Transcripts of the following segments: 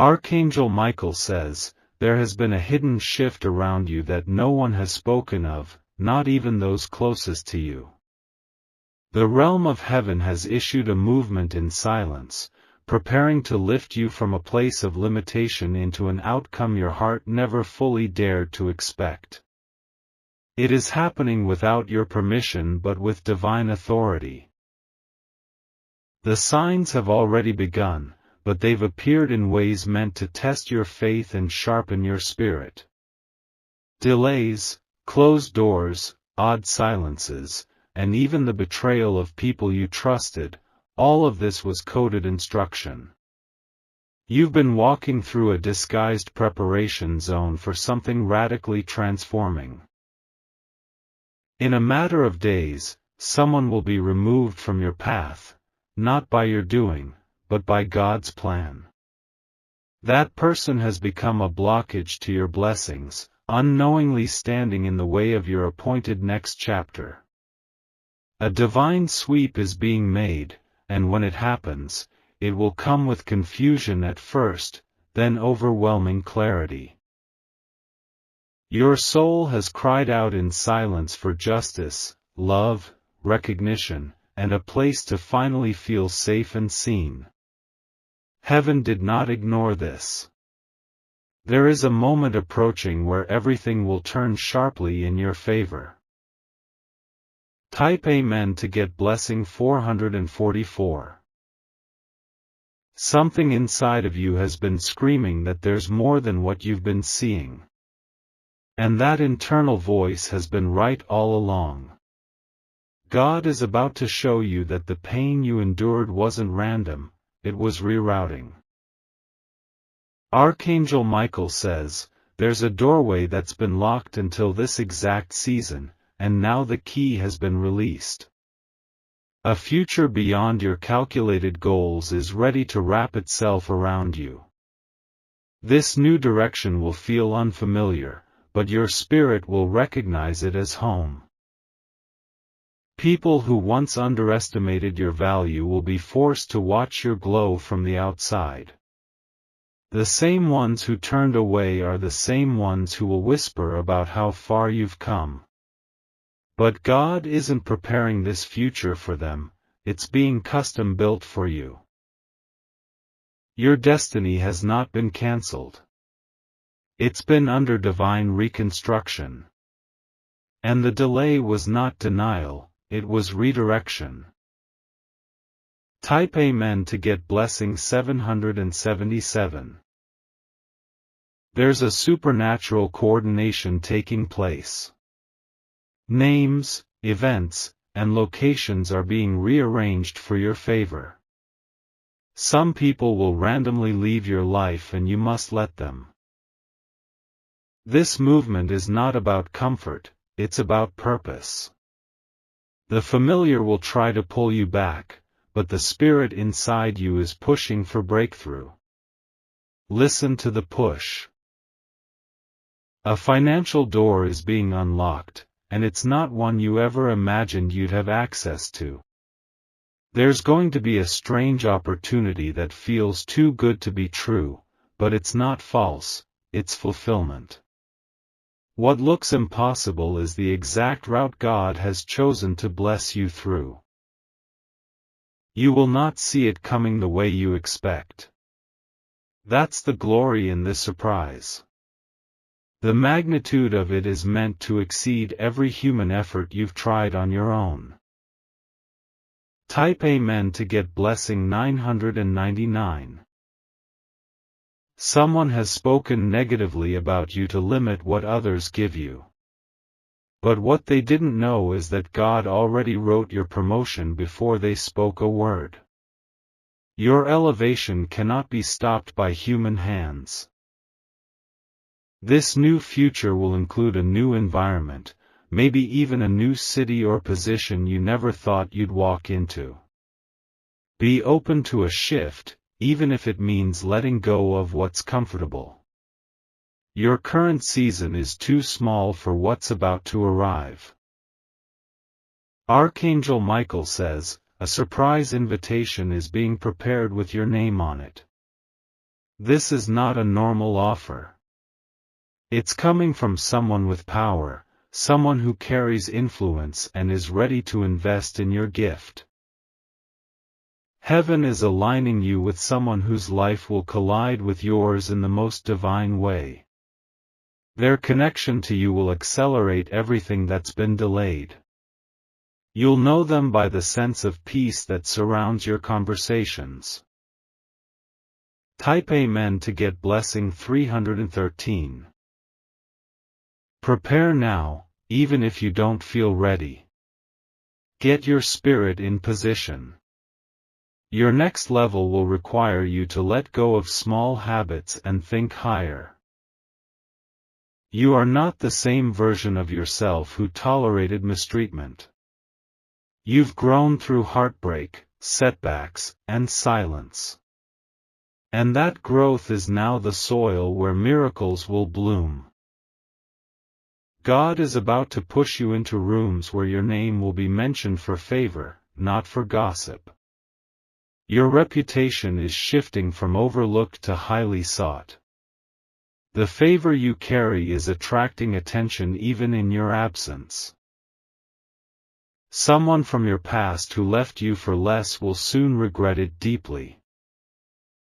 Archangel Michael says, there has been a hidden shift around you that no one has spoken of, not even those closest to you. The realm of heaven has issued a movement in silence, preparing to lift you from a place of limitation into an outcome your heart never fully dared to expect. It is happening without your permission but with divine authority. The signs have already begun, but they've appeared in ways meant to test your faith and sharpen your spirit. Delays, closed doors, odd silences, and even the betrayal of people you trusted, all of this was coded instruction. You've been walking through a disguised preparation zone for something radically transforming. In a matter of days, someone will be removed from your path, not by your doing, but by God's plan. That person has become a blockage to your blessings, unknowingly standing in the way of your appointed next chapter. A divine sweep is being made, and when it happens, it will come with confusion at first, then overwhelming clarity. Your soul has cried out in silence for justice, love, recognition, and a place to finally feel safe and seen. Heaven did not ignore this. There is a moment approaching where everything will turn sharply in your favor. Type Amen to get blessing 444. Something inside of you has been screaming that there's more than what you've been seeing. And that internal voice has been right all along. God is about to show you that the pain you endured wasn't random, it was rerouting. Archangel Michael says, there's a doorway that's been locked until this exact season, and now the key has been released. A future beyond your calculated goals is ready to wrap itself around you. This new direction will feel unfamiliar, but your spirit will recognize it as home. People who once underestimated your value will be forced to watch your glow from the outside. The same ones who turned away are the same ones who will whisper about how far you've come. But God isn't preparing this future for them, it's being custom built for you. Your destiny has not been cancelled. It's been under divine reconstruction. And the delay was not denial, it was redirection. Type Amen to get blessing 777. There's a supernatural coordination taking place. Names, events, and locations are being rearranged for your favor. Some people will randomly leave your life and you must let them. This movement is not about comfort, it's about purpose. The familiar will try to pull you back, but the spirit inside you is pushing for breakthrough. Listen to the push. A financial door is being unlocked, and it's not one you ever imagined you'd have access to. There's going to be a strange opportunity that feels too good to be true, but it's not false, it's fulfillment. What looks impossible is the exact route God has chosen to bless you through. You will not see it coming the way you expect. That's the glory in this surprise. The magnitude of it is meant to exceed every human effort you've tried on your own. Type Amen to get blessing 999. Someone has spoken negatively about you to limit what others give you. But what they didn't know is that God already wrote your promotion before they spoke a word. Your elevation cannot be stopped by human hands. This new future will include a new environment, maybe even a new city or position you never thought you'd walk into. Be open to a shift, even if it means letting go of what's comfortable. Your current season is too small for what's about to arrive. Archangel Michael says, a surprise invitation is being prepared with your name on it. This is not a normal offer. It's coming from someone with power, someone who carries influence and is ready to invest in your gift. Heaven is aligning you with someone whose life will collide with yours in the most divine way. Their connection to you will accelerate everything that's been delayed. You'll know them by the sense of peace that surrounds your conversations. Type Amen to get blessing 313. Prepare now, even if you don't feel ready. Get your spirit in position. Your next level will require you to let go of small habits and think higher. You are not the same version of yourself who tolerated mistreatment. You've grown through heartbreak, setbacks, and silence. And that growth is now the soil where miracles will bloom. God is about to push you into rooms where your name will be mentioned for favor, not for gossip. Your reputation is shifting from overlooked to highly sought. The favor you carry is attracting attention even in your absence. Someone from your past who left you for less will soon regret it deeply.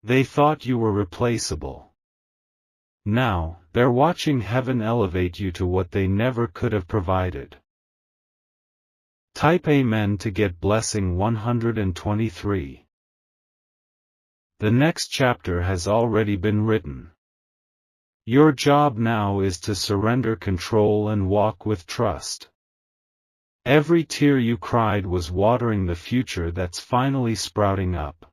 They thought you were replaceable. Now, they're watching heaven elevate you to what they never could have provided. Type Amen to get blessing 123. The next chapter has already been written. Your job now is to surrender control and walk with trust. Every tear you cried was watering the future that's finally sprouting up.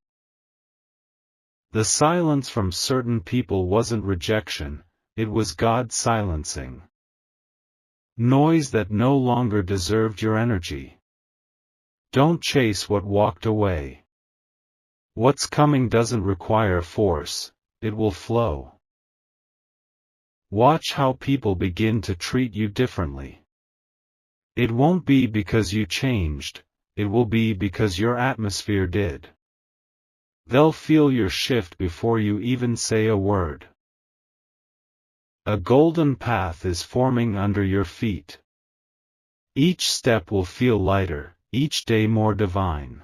The silence from certain people wasn't rejection, it was God silencing noise that no longer deserved your energy. Don't chase what walked away. What's coming doesn't require force, it will flow. Watch how people begin to treat you differently. It won't be because you changed, it will be because your atmosphere did. They'll feel your shift before you even say a word. A golden path is forming under your feet. Each step will feel lighter, each day more divine.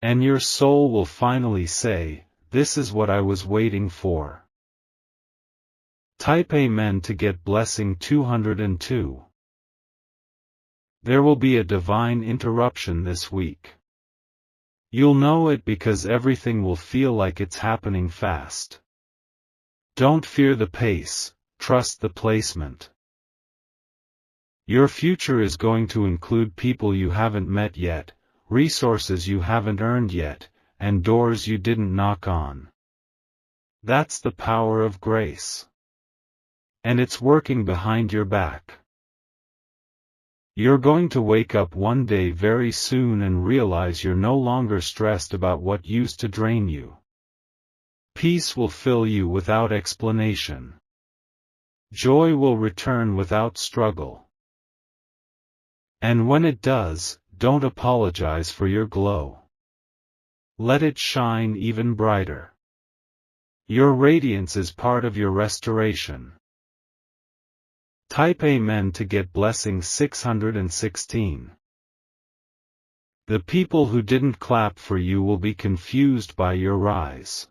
And your soul will finally say, "This is what I was waiting for." Type Amen to get blessing 202. There will be a divine interruption this week. You'll know it because everything will feel like it's happening fast. Don't fear the pace, trust the placement. Your future is going to include people you haven't met yet, resources you haven't earned yet, and doors you didn't knock on. That's the power of grace. And it's working behind your back. You're going to wake up one day very soon and realize you're no longer stressed about what used to drain you. Peace will fill you without explanation. Joy will return without struggle. And when it does, don't apologize for your glow. Let it shine even brighter. Your radiance is part of your restoration. Type Amen to get blessing 616. The people who didn't clap for you will be confused by your rise.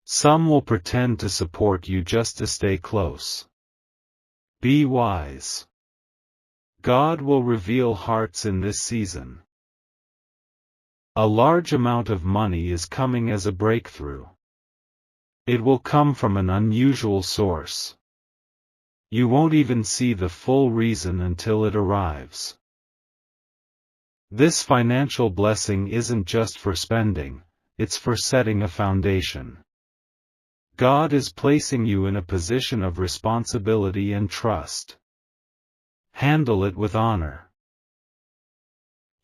Some will pretend to support you just to stay close. Be wise. God will reveal hearts in this season. A large amount of money is coming as a breakthrough. It will come from an unusual source. You won't even see the full reason until it arrives. This financial blessing isn't just for spending, it's for setting a foundation. God is placing you in a position of responsibility and trust. Handle it with honor.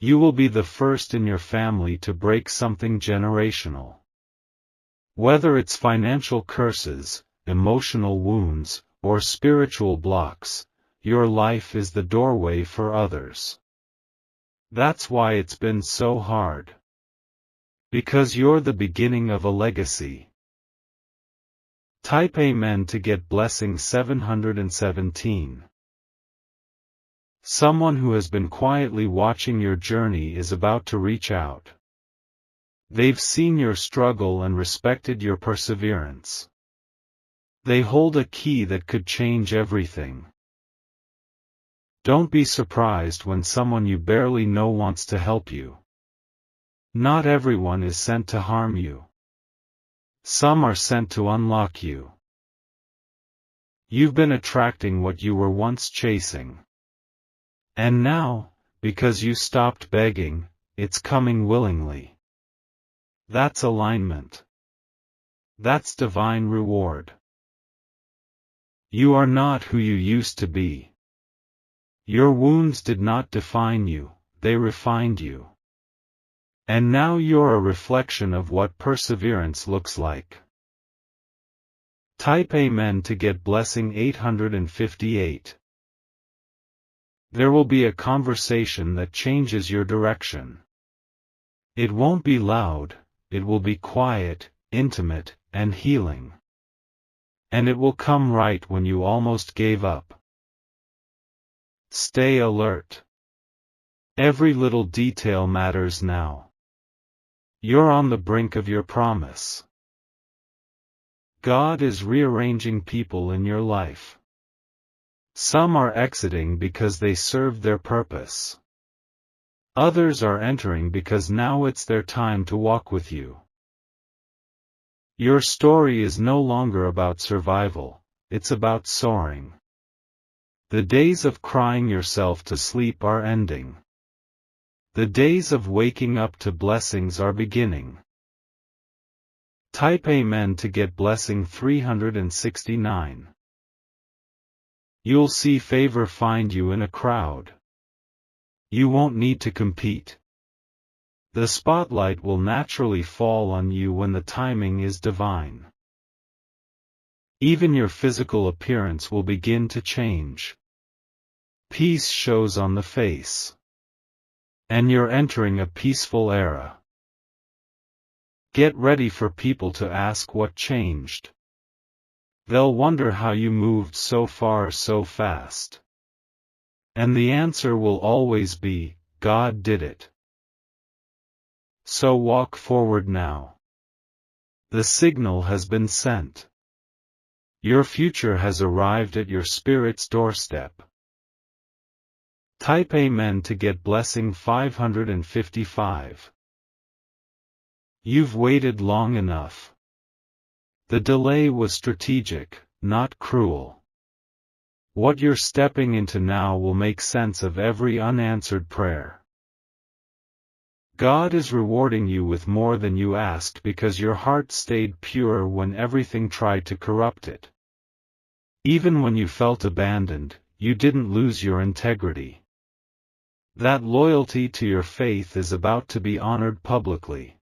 You will be the first in your family to break something generational. Whether it's financial curses, emotional wounds, or spiritual blocks, your life is the doorway for others. That's why it's been so hard. Because you're the beginning of a legacy. Type Amen to get blessing 717. Someone who has been quietly watching your journey is about to reach out. They've seen your struggle and respected your perseverance. They hold a key that could change everything. Don't be surprised when someone you barely know wants to help you. Not everyone is sent to harm you. Some are sent to unlock you. You've been attracting what you were once chasing. And now, because you stopped begging, it's coming willingly. That's alignment. That's divine reward. You are not who you used to be. Your wounds did not define you, they refined you. And now you're a reflection of what perseverance looks like. Type Amen to get blessing 858. There will be a conversation that changes your direction. It won't be loud, it will be quiet, intimate, and healing. And it will come right when you almost gave up. Stay alert. Every little detail matters now. You're on the brink of your promise. God is rearranging people in your life. Some are exiting because they served their purpose. Others are entering because now it's their time to walk with you. Your story is no longer about survival, it's about soaring. The days of crying yourself to sleep are ending. The days of waking up to blessings are beginning. Type Amen to get blessing 369. You'll see favor find you in a crowd. You won't need to compete. The spotlight will naturally fall on you when the timing is divine. Even your physical appearance will begin to change. Peace shows on the face. And you're entering a peaceful era. Get ready for people to ask what changed. They'll wonder how you moved so far so fast. And the answer will always be, God did it. So walk forward now. The signal has been sent. Your future has arrived at your spirit's doorstep. Type Amen to get blessing 555. You've waited long enough. The delay was strategic, not cruel. What you're stepping into now will make sense of every unanswered prayer. God is rewarding you with more than you asked because your heart stayed pure when everything tried to corrupt it. Even when you felt abandoned, you didn't lose your integrity. That loyalty to your faith is about to be honored publicly.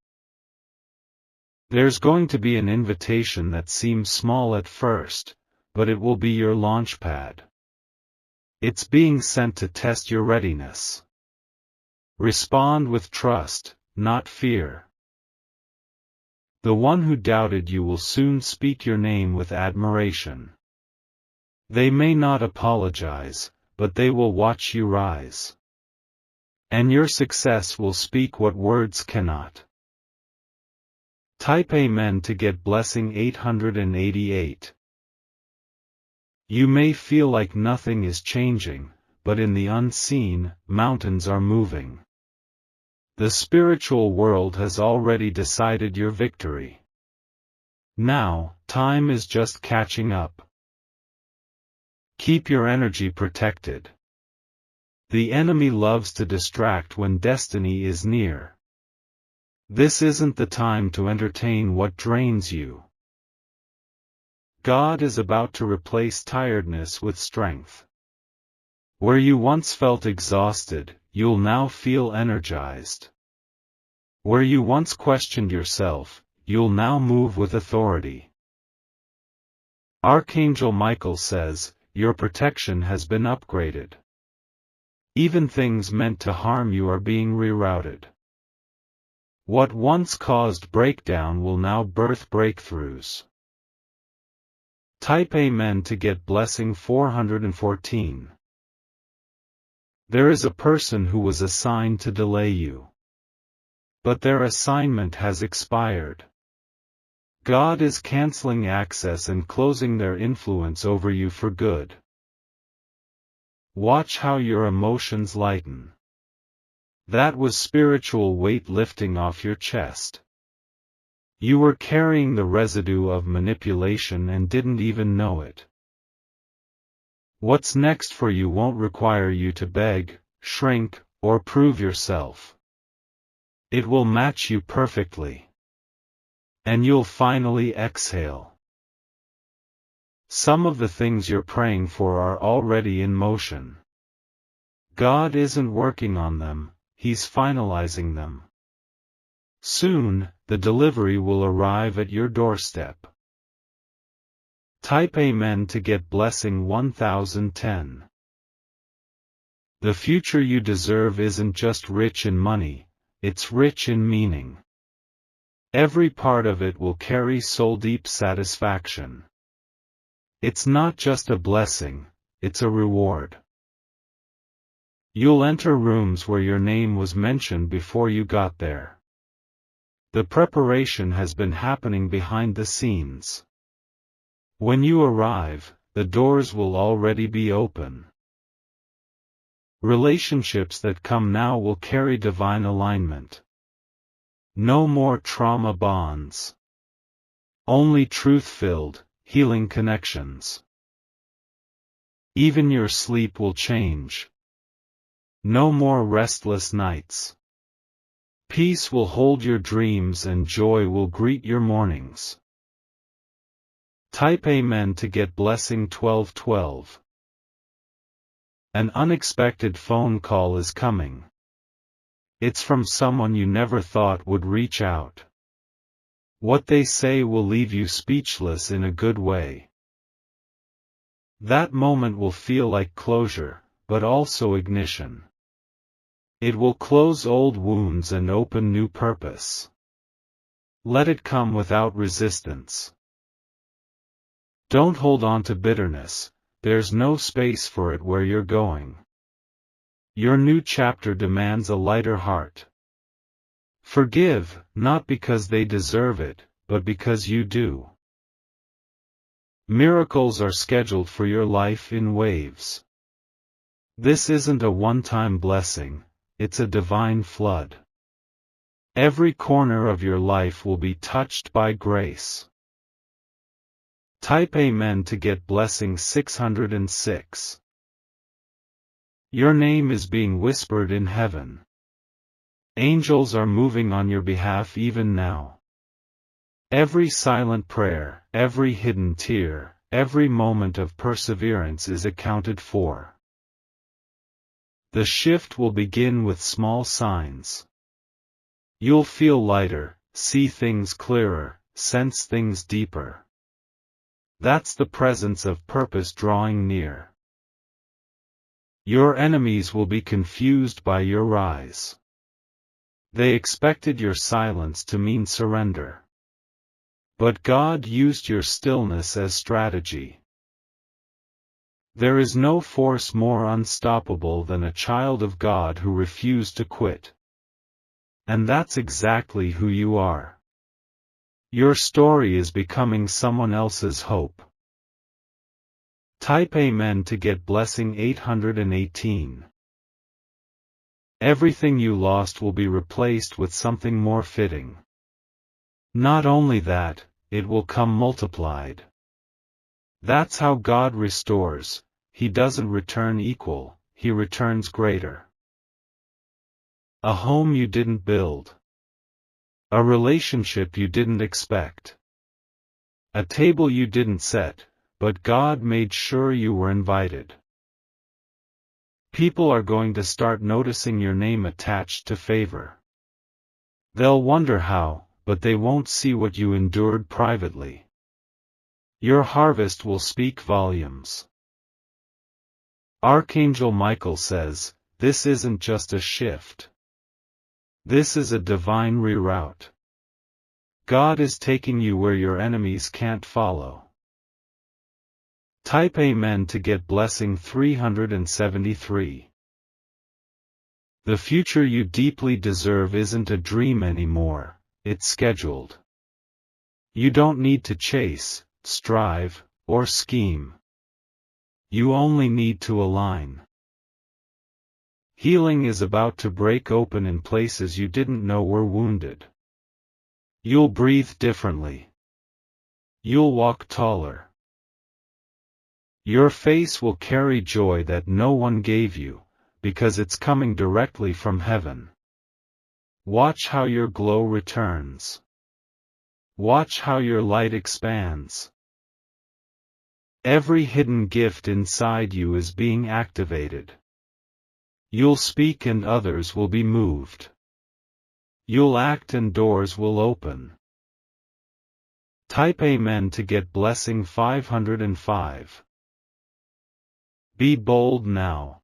There's going to be an invitation that seems small at first, but it will be your launchpad. It's being sent to test your readiness. Respond with trust, not fear. The one who doubted you will soon speak your name with admiration. They may not apologize, but they will watch you rise. And your success will speak what words cannot. Type Amen to get blessing 888. You may feel like nothing is changing, but in the unseen, mountains are moving. The spiritual world has already decided your victory. Now, time is just catching up. Keep your energy protected. The enemy loves to distract when destiny is near. This isn't the time to entertain what drains you. God is about to replace tiredness with strength. Where you once felt exhausted, you'll now feel energized. Where you once questioned yourself, you'll now move with authority. Archangel Michael says, your protection has been upgraded. Even things meant to harm you are being rerouted. What once caused breakdown will now birth breakthroughs. Type Amen to get blessing 414. There is a person who was assigned to delay you. But their assignment has expired. God is canceling access and closing their influence over you for good. Watch how your emotions lighten. That was spiritual weight lifting off your chest. You were carrying the residue of manipulation and didn't even know it. What's next for you won't require you to beg, shrink, or prove yourself. It will match you perfectly. And you'll finally exhale. Some of the things you're praying for are already in motion. God isn't working on them, He's finalizing them. Soon, the delivery will arrive at your doorstep. Type Amen to get blessing 1010. The future you deserve isn't just rich in money, it's rich in meaning. Every part of it will carry soul-deep satisfaction. It's not just a blessing, it's a reward. You'll enter rooms where your name was mentioned before you got there. The preparation has been happening behind the scenes. When you arrive, the doors will already be open. Relationships that come now will carry divine alignment. No more trauma bonds. Only truth-filled, healing connections. Even your sleep will change. No more restless nights. Peace will hold your dreams and joy will greet your mornings. Type Amen to get blessing 1212. An unexpected phone call is coming. It's from someone you never thought would reach out. What they say will leave you speechless in a good way. That moment will feel like closure, but also ignition. It will close old wounds and open new purpose. Let it come without resistance. Don't hold on to bitterness, there's no space for it where you're going. Your new chapter demands a lighter heart. Forgive, not because they deserve it, but because you do. Miracles are scheduled for your life in waves. This isn't a one-time blessing, it's a divine flood. Every corner of your life will be touched by grace. Type Amen to get blessing 606. Your name is being whispered in heaven. Angels are moving on your behalf even now. Every silent prayer, every hidden tear, every moment of perseverance is accounted for. The shift will begin with small signs. You'll feel lighter, see things clearer, sense things deeper. That's the presence of purpose drawing near. Your enemies will be confused by your rise. They expected your silence to mean surrender. But God used your stillness as strategy. There is no force more unstoppable than a child of God who refused to quit. And that's exactly who you are. Your story is becoming someone else's hope. Type Amen to get blessing 818. Everything you lost will be replaced with something more fitting. Not only that, it will come multiplied. That's how God restores. He doesn't return equal, He returns greater. A home you didn't build. A relationship you didn't expect. A table you didn't set, but God made sure you were invited. People are going to start noticing your name attached to favor. They'll wonder how, but they won't see what you endured privately. Your harvest will speak volumes. Archangel Michael says, this isn't just a shift. This is a divine reroute. God is taking you where your enemies can't follow. Type Amen to get blessing 373. The future you deeply deserve isn't a dream anymore, it's scheduled. You don't need to chase, strive, or scheme. You only need to align. Healing is about to break open in places you didn't know were wounded. You'll breathe differently. You'll walk taller. Your face will carry joy that no one gave you, because it's coming directly from heaven. Watch how your glow returns. Watch how your light expands. Every hidden gift inside you is being activated. You'll speak and others will be moved. You'll act and doors will open. Type Amen to get blessing 505. Be bold now.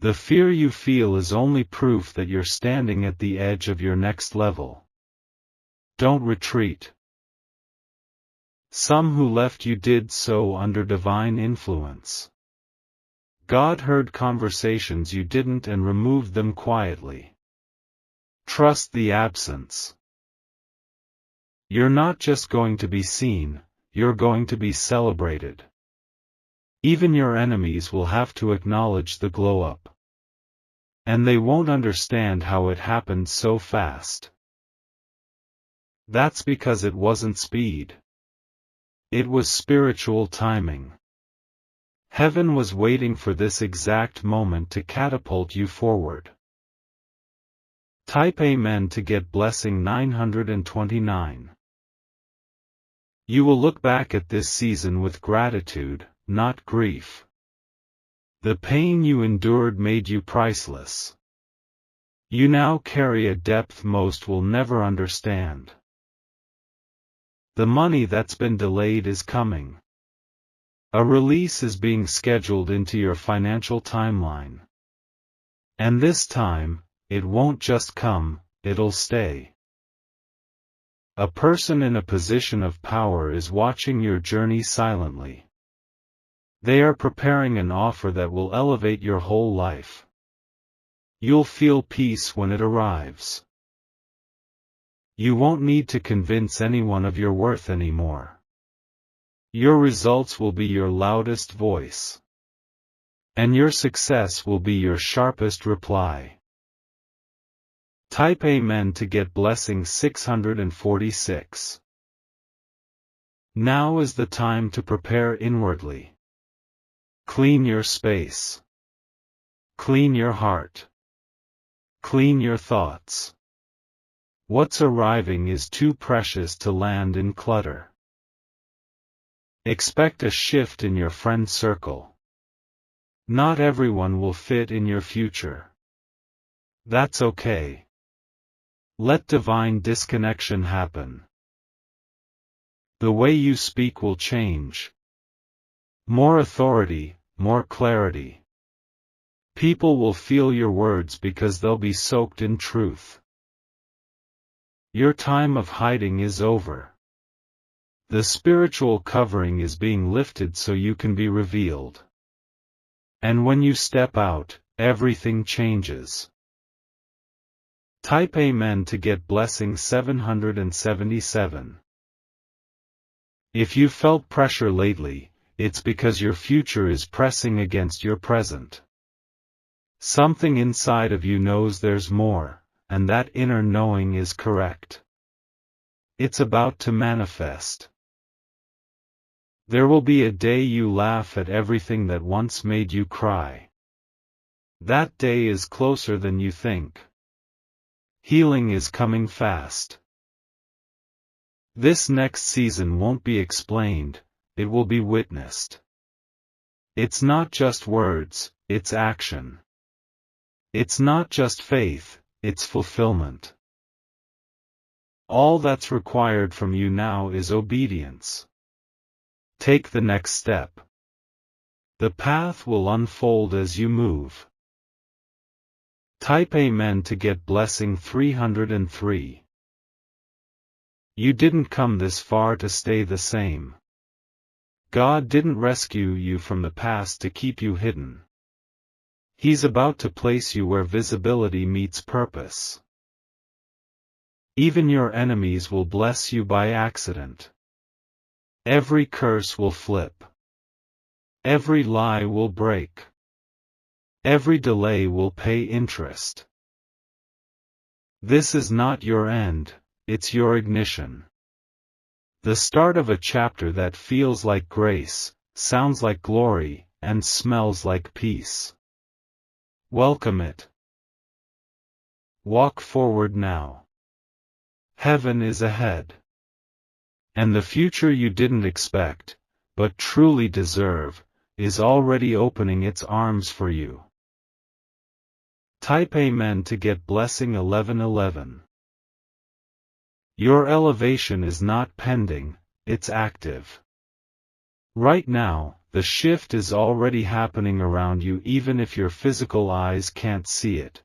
The fear you feel is only proof that you're standing at the edge of your next level. Don't retreat. Some who left you did so under divine influence. God heard conversations you didn't and removed them quietly. Trust the absence. You're not just going to be seen, you're going to be celebrated. Even your enemies will have to acknowledge the glow-up. And they won't understand how it happened so fast. That's because it wasn't speed. It was spiritual timing. Heaven was waiting for this exact moment to catapult you forward. Type Amen to get blessing 929. You will look back at this season with gratitude, not grief. The pain you endured made you priceless. You now carry a depth most will never understand. The money that's been delayed is coming. A release is being scheduled into your financial timeline. And this time, it won't just come, it'll stay. A person in a position of power is watching your journey silently. They are preparing an offer that will elevate your whole life. You'll feel peace when it arrives. You won't need to convince anyone of your worth anymore. Your results will be your loudest voice. And your success will be your sharpest reply. Type Amen to get blessing 646. Now is the time to prepare inwardly. Clean your space. Clean your heart. Clean your thoughts. What's arriving is too precious to land in clutter. Expect a shift in your friend circle. Not everyone will fit in your future. That's okay. Let divine disconnection happen. The way you speak will change. More authority, more clarity. People will feel your words because they'll be soaked in truth. Your time of hiding is over. The spiritual covering is being lifted so you can be revealed. And when you step out, everything changes. Type Amen to get blessing 777. If you felt pressure lately, it's because your future is pressing against your present. Something inside of you knows there's more, and that inner knowing is correct. It's about to manifest. There will be a day you laugh at everything that once made you cry. That day is closer than you think. Healing is coming fast. This next season won't be explained, it will be witnessed. It's not just words, it's action. It's not just faith, it's fulfillment. All that's required from you now is obedience. Take the next step. The path will unfold as you move. Type Amen to get blessing 303. You didn't come this far to stay the same. God didn't rescue you from the past to keep you hidden. He's about to place you where visibility meets purpose. Even your enemies will bless you by accident. Every curse will flip. Every lie will break. Every delay will pay interest. This is not your end, it's your ignition. The start of a chapter that feels like grace, sounds like glory, and smells like peace. Welcome it. Walk forward now. Heaven is ahead. And the future you didn't expect, but truly deserve, is already opening its arms for you. Type Amen to get blessing 1111. Your elevation is not pending, it's active. Right now, the shift is already happening around you even if your physical eyes can't see it.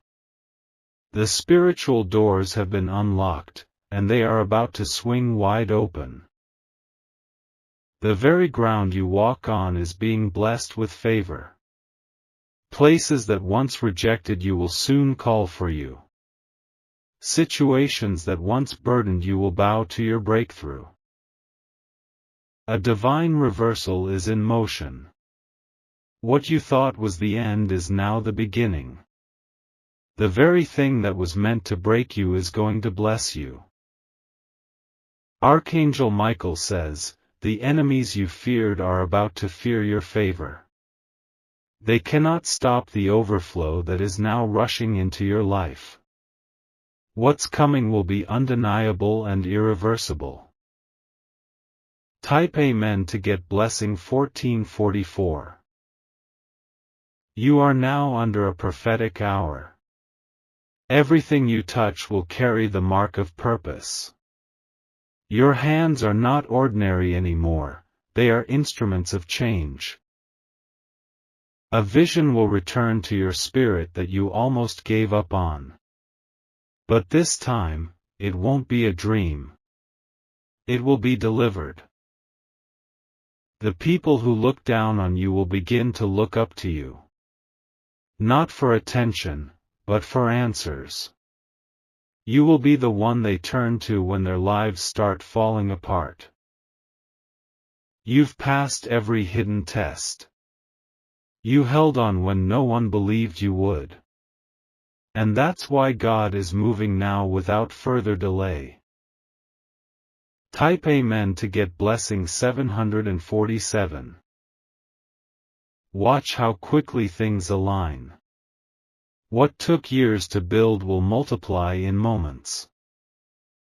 The spiritual doors have been unlocked, and they are about to swing wide open. The very ground you walk on is being blessed with favor. Places that once rejected you will soon call for you. Situations that once burdened you will bow to your breakthrough. A divine reversal is in motion. What you thought was the end is now the beginning. The very thing that was meant to break you is going to bless you. Archangel Michael says, the enemies you feared are about to fear your favor. They cannot stop the overflow that is now rushing into your life. What's coming will be undeniable and irreversible. Type Amen to get blessing 1444. You are now under a prophetic hour. Everything you touch will carry the mark of purpose. Your hands are not ordinary anymore, they are instruments of change. A vision will return to your spirit that you almost gave up on. But this time, it won't be a dream. It will be delivered. The people who look down on you will begin to look up to you. Not for attention, but for answers. You will be the one they turn to when their lives start falling apart. You've passed every hidden test. You held on when no one believed you would. And that's why God is moving now without further delay. Type Amen to get blessing 747. Watch how quickly things align. What took years to build will multiply in moments.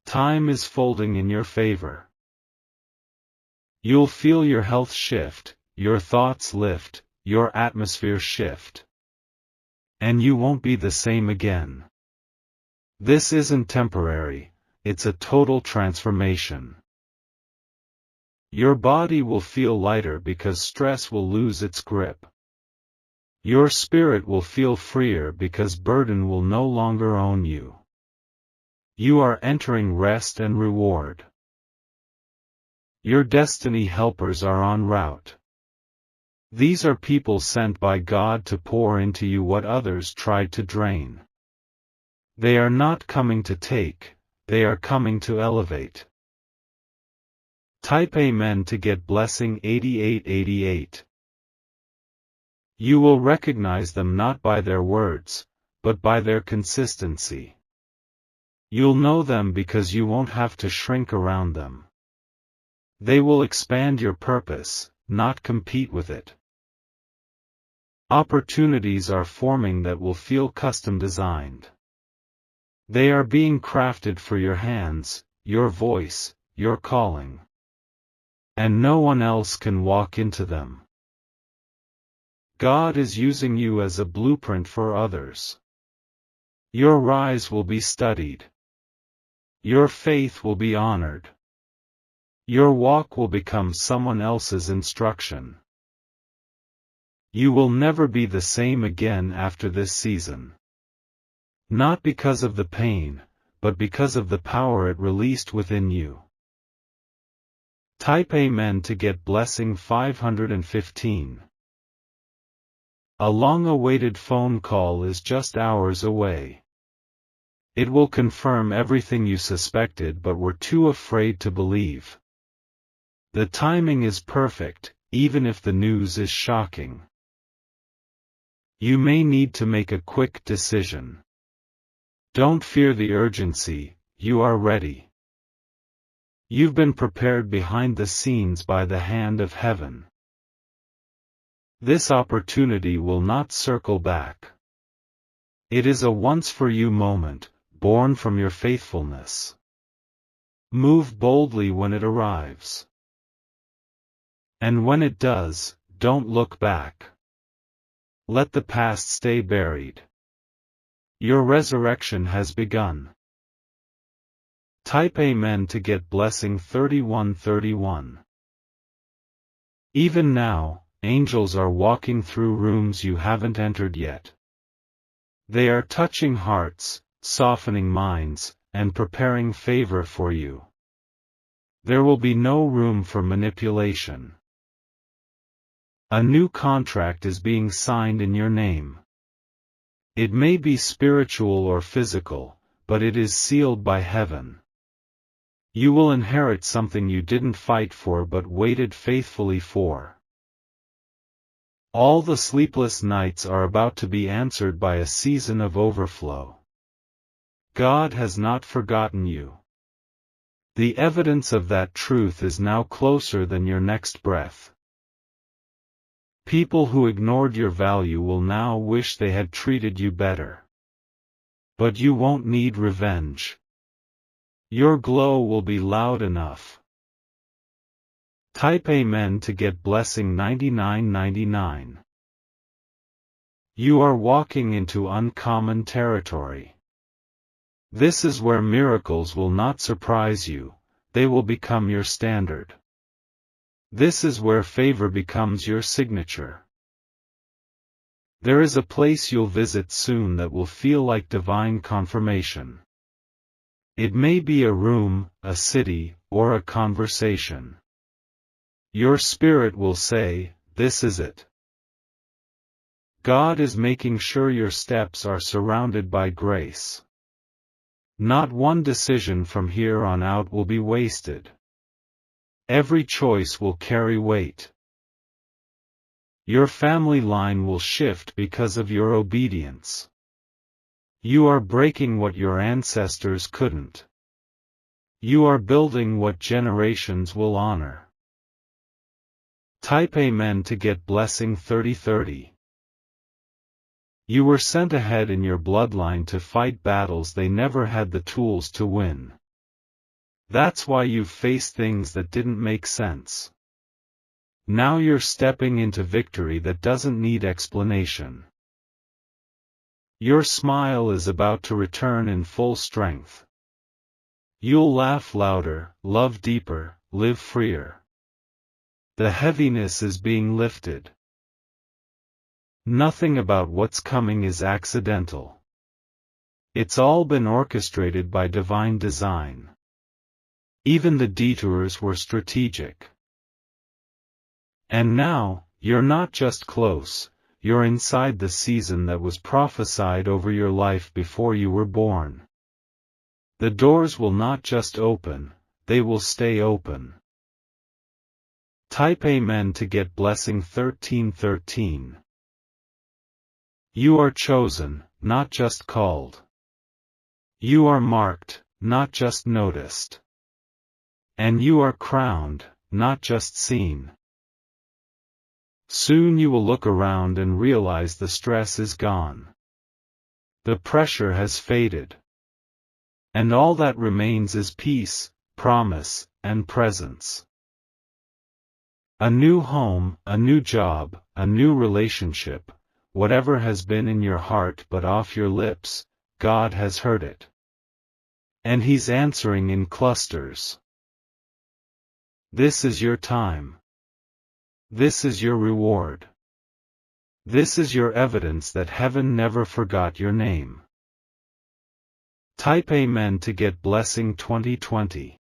Time is folding in your favor. You'll feel your health shift, your thoughts lift, your atmosphere shift. And you won't be the same again. This isn't temporary, it's a total transformation. Your body will feel lighter because stress will lose its grip. Your spirit will feel freer because burden will no longer own you. You are entering rest and reward. Your destiny helpers are en route. These are people sent by God to pour into you what others tried to drain. They are not coming to take, they are coming to elevate. Type Amen to get blessing 8888. You will recognize them not by their words, but by their consistency. You'll know them because you won't have to shrink around them. They will expand your purpose, not compete with it. Opportunities are forming that will feel custom designed. They are being crafted for your hands, your voice, your calling. And no one else can walk into them. God is using you as a blueprint for others. Your rise will be studied. Your faith will be honored. Your walk will become someone else's instruction. You will never be the same again after this season. Not because of the pain, but because of the power it released within you. Type Amen to get blessing 515. A long-awaited phone call is just hours away. It will confirm everything you suspected but were too afraid to believe. The timing is perfect, even if the news is shocking. You may need to make a quick decision. Don't fear the urgency, you are ready. You've been prepared behind the scenes by the hand of heaven. This opportunity will not circle back. It is a once-for-you moment, born from your faithfulness. Move boldly when it arrives. And when it does, don't look back. Let the past stay buried. Your resurrection has begun. Type Amen to get blessing 3131. Even now, angels are walking through rooms you haven't entered yet. They are touching hearts, softening minds, and preparing favor for you. There will be no room for manipulation. A new contract is being signed in your name. It may be spiritual or physical, but it is sealed by heaven. You will inherit something you didn't fight for but waited faithfully for. All the sleepless nights are about to be answered by a season of overflow. God has not forgotten you. The evidence of that truth is now closer than your next breath. People who ignored your value will now wish they had treated you better. But you won't need revenge. Your glow will be loud enough. Type Amen to get blessing 9999. You are walking into uncommon territory. This is where miracles will not surprise you, they will become your standard. This is where favor becomes your signature. There is a place you'll visit soon that will feel like divine confirmation. It may be a room, a city, or a conversation. Your spirit will say, "This is it." God is making sure your steps are surrounded by grace. Not one decision from here on out will be wasted. Every choice will carry weight. Your family line will shift because of your obedience. You are breaking what your ancestors couldn't. You are building what generations will honor. Type Amen to get blessing 3030. You were sent ahead in your bloodline to fight battles they never had the tools to win. That's why you've faced things that didn't make sense. Now you're stepping into victory that doesn't need explanation. Your smile is about to return in full strength. You'll laugh louder, love deeper, live freer. The heaviness is being lifted. Nothing about what's coming is accidental. It's all been orchestrated by divine design. Even the detours were strategic. And now, you're not just close, you're inside the season that was prophesied over your life before you were born. The doors will not just open, they will stay open. Type Amen to get blessing 1313. You are chosen, not just called. You are marked, not just noticed. And you are crowned, not just seen. Soon you will look around and realize the stress is gone. The pressure has faded. And all that remains is peace, promise, and presence. A new home, a new job, a new relationship, whatever has been in your heart but off your lips, God has heard it. And He's answering in clusters. This is your time. This is your reward. This is your evidence that heaven never forgot your name. Type Amen to get blessing 2020.